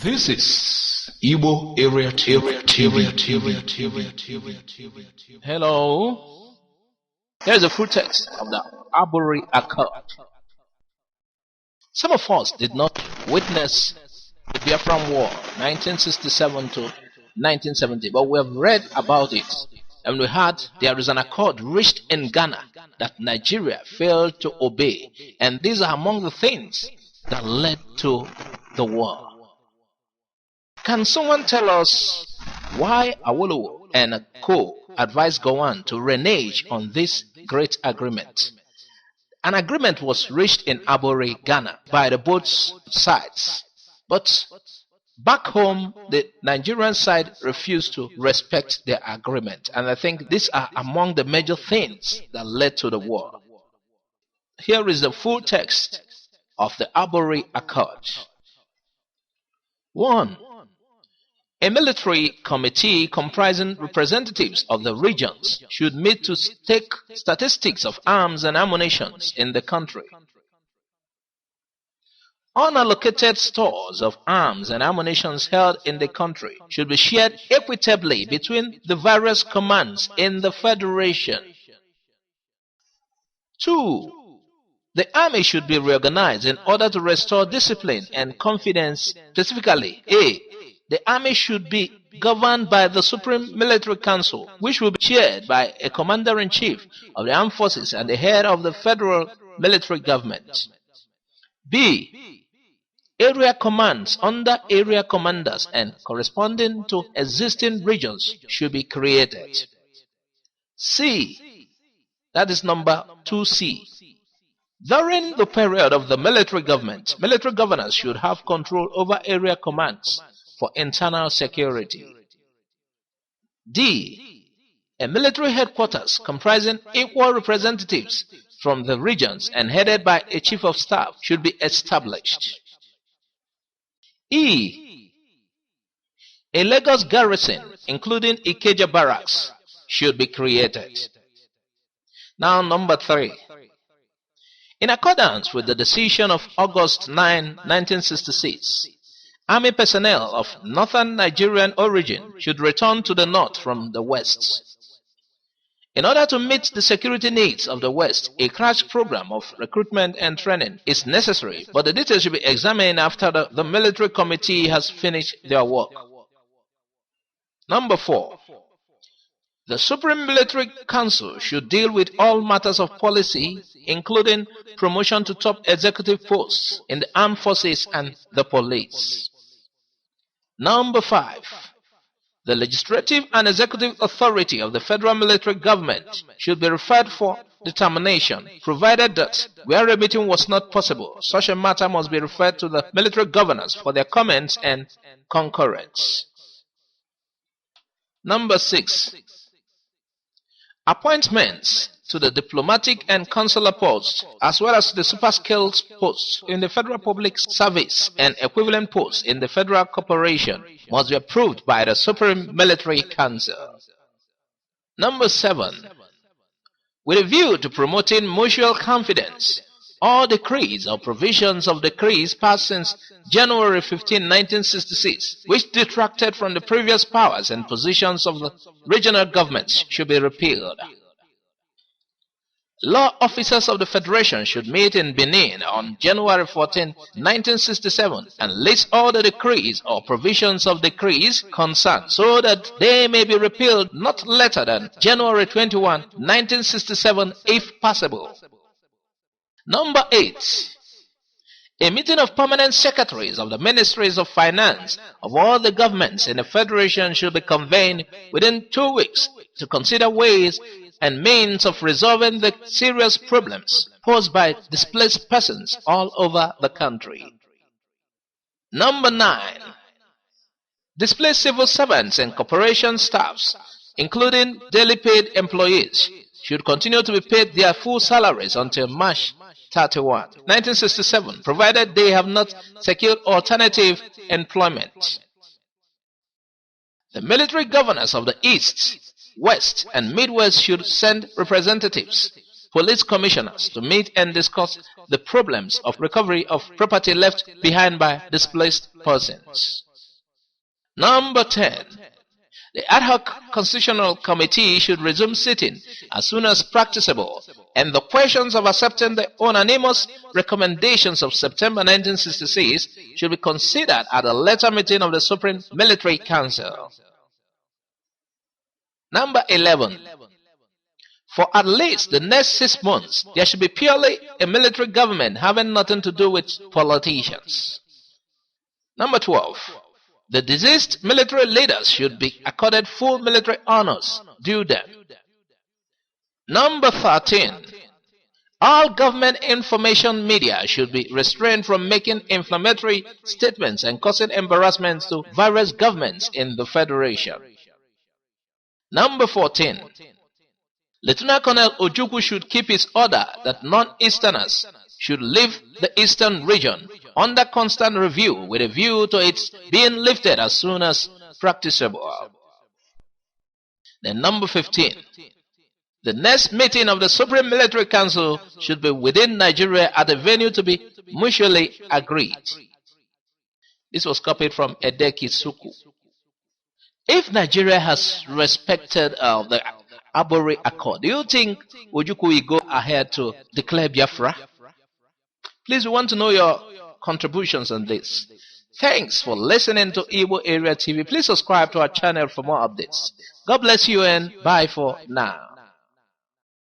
This is Igbo Area Hello. Here's the full text of the Aburi Accord. Some of us did not witness the Biafran War, 1967 to 1970, but we have read about it, and we heard there is an accord reached in Ghana that Nigeria failed to obey, and these are among the things that led to the war. Can someone tell us why Awolowo and Co. advised Gowon to renege on this great agreement? An agreement was reached in Aburi, Ghana by the both sides, but back home the Nigerian side refused to respect their agreement, and I think these are among the major things that led to the war. Here is the full text of the Aburi Accord. 1. A military committee comprising representatives of the regions should meet to take statistics of arms and ammunition in the country. Unallocated stores of arms and ammunition held in the country should be shared equitably between the various commands in the Federation. 2. The army should be reorganized in order to restore discipline and confidence. Specifically, A. The army should be governed by the Supreme Military Council, which will be chaired by a commander-in-chief of the armed forces and the head of the federal military government. B. Area commands under area commanders and corresponding to existing regions should be created. C. That is number 2C. During the period of the military government, military governors should have control over area commands for internal security. D. A military headquarters comprising equal representatives from the regions and headed by a chief of staff should be established. E. A Lagos garrison, including Ikeja barracks, should be created. Now, number 3. In accordance with the decision of August 9, 1966, Army personnel of northern Nigerian origin should return to the north from the west. In order to meet the security needs of the west, a crash program of recruitment and training is necessary, but the details should be examined after the military committee has finished their work. Number 4. The Supreme Military Council should deal with all matters of policy, including promotion to top executive posts in the armed forces and the police. Number 5. The legislative and executive authority of the federal military government should be referred for determination, provided that where a meeting was not possible, such a matter must be referred to the military governors for their comments and concurrence. Number 6. Appointments to the diplomatic and consular posts, as well as the super-skilled posts in the federal public service and equivalent posts in the federal corporation, must be approved by the Supreme Military Council. Number 7. With a view to promoting mutual confidence, all decrees or provisions of decrees passed since January 15, 1966, which detracted from the previous powers and positions of the regional governments, should be repealed. Law officers of the Federation should meet in Benin on January 14, 1967 and list all the decrees or provisions of decrees concerned so that they may be repealed not later than January 21, 1967 if possible. Number 8. A meeting of permanent secretaries of the ministries of finance of all the governments in the Federation should be convened within 2 weeks to consider ways and means of resolving the serious problems posed by displaced persons all over the country. Number 9. Displaced civil servants and corporation staffs, including daily paid employees, should continue to be paid their full salaries until March 31, 1967, provided they have not secured alternative employment. The military governors of the East, West, and Midwest should send representatives, police commissioners, to meet and discuss the problems of recovery of property left behind by displaced persons. Number 10. The ad hoc constitutional committee should resume sitting as soon as practicable, and the questions of accepting the unanimous recommendations of September 1966 should be considered at a later meeting of the Supreme Military Council. Number 11. For at least the next 6 months, there should be purely a military government having nothing to do with politicians. Number 12. The deceased military leaders should be accorded full military honors due them. Number 13. All government information media should be restrained from making inflammatory statements and causing embarrassments to various governments in the Federation. Number 14. Lieutenant Colonel Ojukwu should keep his order that non-Easterners should leave the Eastern region under constant review with a view to its being lifted as soon as practicable. Then number 15. The next meeting of the Supreme Military Council should be within Nigeria at a venue to be mutually agreed. This was copied from Edeki Suku. If Nigeria has respected the Aburi Accord, do you think Ojukwu will go ahead to declare Biafra? Please, we want to know your contributions on this. Thanks for listening to Igbo Area TV. Please subscribe to our channel for more updates. God bless you and bye for now.